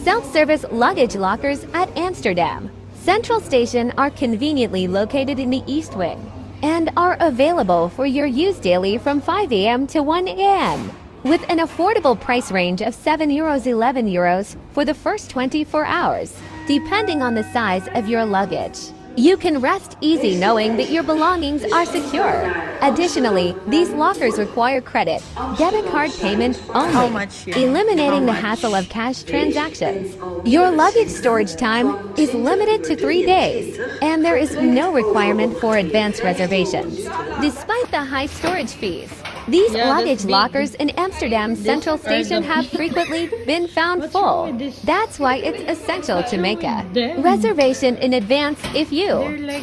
self-service luggage lockers at Amsterdam Central Station are conveniently located in the East Wing and are available for your use daily from 5 a.m. to 1 a.m. with an affordable price range of €7, €11 for the first 24 hours, depending on the size of your luggage. You can rest easy knowing that your belongings are secure. Additionally, these lockers require credit, debit card payment only, How much? eliminating the hassle of cash transactions. Your luggage storage time is limited to 3 days, and there is no requirement for advance reservations. Despite the high storage fees, these luggage lockers in Amsterdam Central Station have frequently been found full. That's why it's essential to make a reservation in advance if you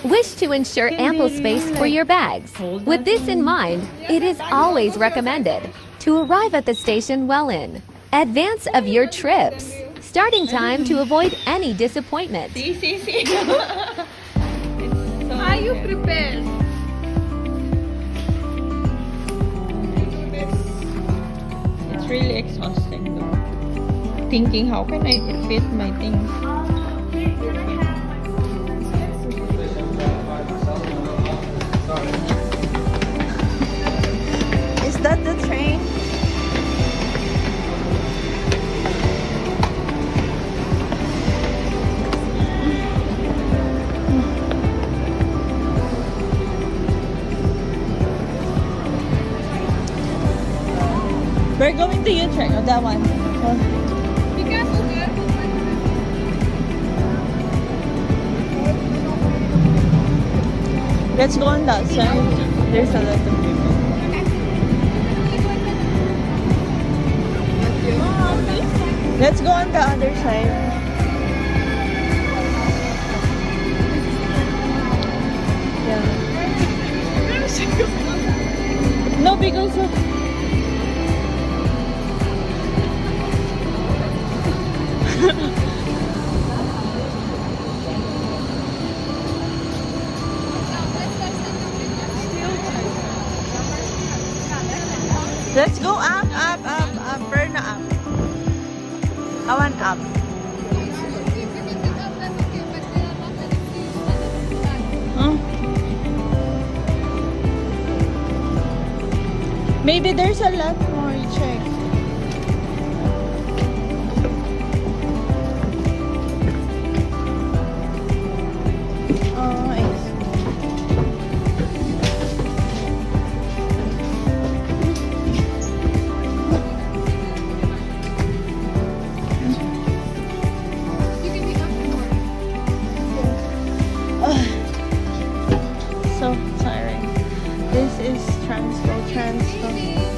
wish to ensure ample space for your bags. With this in mind, it is always recommended to arrive at the station well in advance of your trips. Starting time to avoid any disappointment. Are you prepared? It's really exhausting though. Thinking how can I fit my things? Is that the train? We're going to Utrecht, oh, that one. Let's go on that side. There's a lot of people. Let's go on the other side. Yeah. No, because of let's go up, burn up. I want up. Huh? Maybe there's a lot more, you check. So tiring. This is transfer.